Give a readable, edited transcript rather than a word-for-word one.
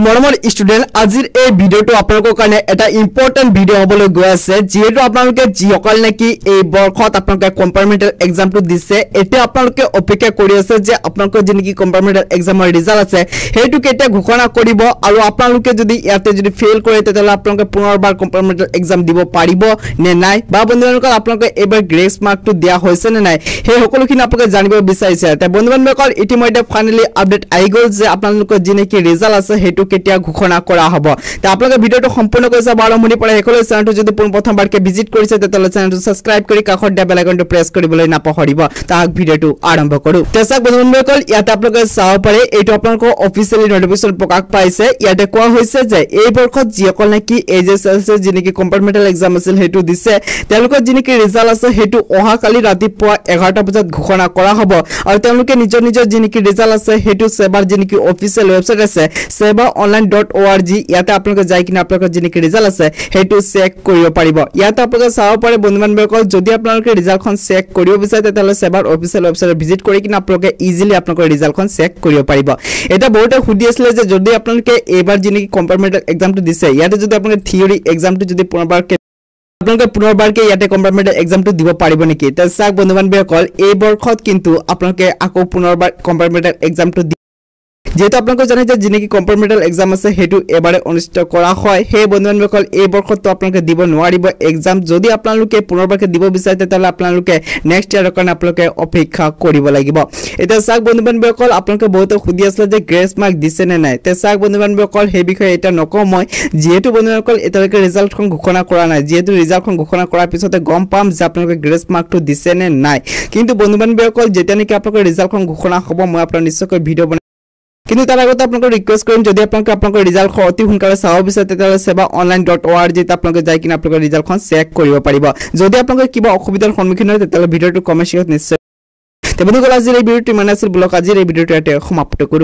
মৰমৰ ষ্টুডেন্ট আজিৰ এই ভিডিওটো আপোনালোকৰ কাৰণে এটা ইম্পৰ্টেন্ট ভিডিও হ'বলৈ গৈ আছে যেহেতু আপোনালোকে যিসকল নেকি এই বৰ্ষত আপোনালোকে কম্পাৰ্টমেন্টেল এক্সামটো দিছে এতিয়া আপোনালোকে অপেক্ষা কৰি আছে যে আপোনালোকৰ যেনেকি কম্পাৰ্টমেন্টেল এক্সামৰ ৰিজাল্ট আছে হেতু কেতিয়া ঘোষণা কৰিব আৰু আপোনালোকে যদি ইয়াতে যদি ফেইল কৰে তেতিয়াহ'লে আপোনালোকে পুনৰবাৰ কম্পাৰ্টমেন্টেল এক্সাম দিব পাৰিব নে নাই বা বন্ধুসকল আপোনালোকে এবাৰ গ্ৰেস মাৰ্কটো দিয়া হৈছে নে নাই সেই সকলোখিনি আপোনালোকে জানিব বিচাৰিছে তে বন্ধুসকল ইতিমধ্যে ফাইনালি আপডেট আহি গ'ল যে আপোনালোকৰ যেনেকি ৰিজাল্ট আছে হেতু কেতিয়া ঘোষণা কৰা হ'ব তে আপোনালোকে ভিডিওটো সম্পূৰ্ণ কৰিছে আৰম্ভণি পৰা হেকলৈ চেনেলটো যদি প্ৰথমবাৰকে ভিজিট কৰিছে তেতিয়াহ'লে চেনেলটো সাবস্ক্ৰাইব কৰি কাষৰ দিয়া বেল আইকনটো প্ৰেছ কৰিবলৈ নাপাহৰিব তাক ভিডিওটো আৰম্ভ কৰো তে চাওক বন্ধুসকল ইয়াতে আপোনালোকে চাব পাৰে এইটো আপোনালোকৰ অফিচিয়েলি নটিফিকেশন প্ৰকাশ পাইছে ইয়াতে কোৱা হৈছে যে এই বৰ্ষত যিসকল নেকি এইচএছএলচি যেনেকি কম্পাৰ্টমেন্টেল এক্সাম আছিল হেতু দিছে তেওঁলোকৰ যেনেকি ৰিজাল্ট আছে হেতু অহাকালি ৰাতিপুৱা 11টা বজাত ঘোষণা কৰা হ'ব আৰু তেওঁলোকে নিজৰ যেনেকি ৰিজাল্ট আছে হেতু সেবাৰ যেনেকি অফিচিয়েল ওয়েবসাইট আছে sebaonline.org ইয়াতে আপোনালোকে যাই কিনে আপোনালোকৰ যেনেকি ৰিজাল্ট আছে হেতু চেক কৰিব পাৰিব ইয়াতে আপোনালোকে চাব পাৰে বন্ধুসকল যদি আপোনালোকে ৰিজাল্টখন চেক কৰিব বিচাৰে তেতিয়াহ'লে সেবাৰ অফিচিয়েল ওয়েবসাইট ভিজিট কৰি কিনে আপোনালোকে ইজিলি আপোনালোকৰ ৰিজাল্টখন চেক কৰিব পাৰিব এটা বহুতে সুধি আছিল যে যদি আপোনালোকে এবাৰ যেনেকি কম্পাৰ্টমেন্টেল এক্সামটো দিছে ইয়াতে যদি আপোনালোকে থিওৰি এক্সামটো যদি পুনৰবাৰকে ইয়াতে কম্পাৰ্টমেন্টেল এক্সামটো দিব পাৰিব নেকি তে চাওক বন্ধুসকল এই বৰ্ষত কিন্তু আপোনালোকে আকৌ পুনৰবাৰ কম্পাৰ্টমেন্টেল এক্সামটো যেহেতু আপোনালোকে জানে যে যেনেকি কম্পাৰ্টমেন্টেল এক্সাম আছে হেতু এবাৰে অনুষ্ঠিত কৰা হয় হে বন্ধুসকল এই বৰ্ষতো আপোনালোকে দিব নোৱাৰিব এক্সাম যদি আপোনালোকে পুনৰবাৰকে দিব বিচাৰে তেতিয়াহ'লে আপোনালোকে নেক্সট ইয়াৰৰ কাৰণে আপোনালোকে অপেক্ষা কৰিব লাগিব এতিয়া চাওক বন্ধুসকল আপোনালোকে বহুত সুধি আছিল যে গ্ৰেস মাৰ্ক দিছে নে নাই তে চাওক বন্ধুসকল সেই বিষয়ে এটা নকওঁ মই যেহেতু বন্ধুসকল এতিয়ালৈকে ৰিজাল্টখন ঘোষণা কৰা নাই যেহেতু ৰিজাল্টখন ঘোষণা কৰাৰ পিছতে গম পাম যে আপোনালোকে গ্ৰেস মাৰ্কটো দিছে নে নাই কিন্তু বন্ধুসকল যেতিয়া নেকি আপোনালোকৰ ৰিজাল্টখন ঘোষণা হ'ব মই আপোনাক নিশ্চয়কৈ ভিডিও কিন্তু তাৰ আগতে আপোনালোকক ৰিকুৱেষ্ট কৰিম যদি আপোনালোকৰ ৰিজাল্ট অতি সোনকালে চাব বিচাৰে তেতিয়াহ'লে sebaonline.org ত আপোনালোকে যাই কিনে আপোনালোকৰ ৰিজাল্টখন চেক কৰিব পাৰিব যদি আপোনালোকে কিবা অসুবিধাৰ সন্মুখীন হয় তেতিয়াহ'লে ভিডিওটো কমেণ্ট সেকশ্যনত নিশ্চয় তে বন্ধুসকল আজিৰ এই ভিডিওটো ইমান আছিল ব্লগ আজিৰ এই ভিডিওটো ইয়াতে সমাপ্ত কৰো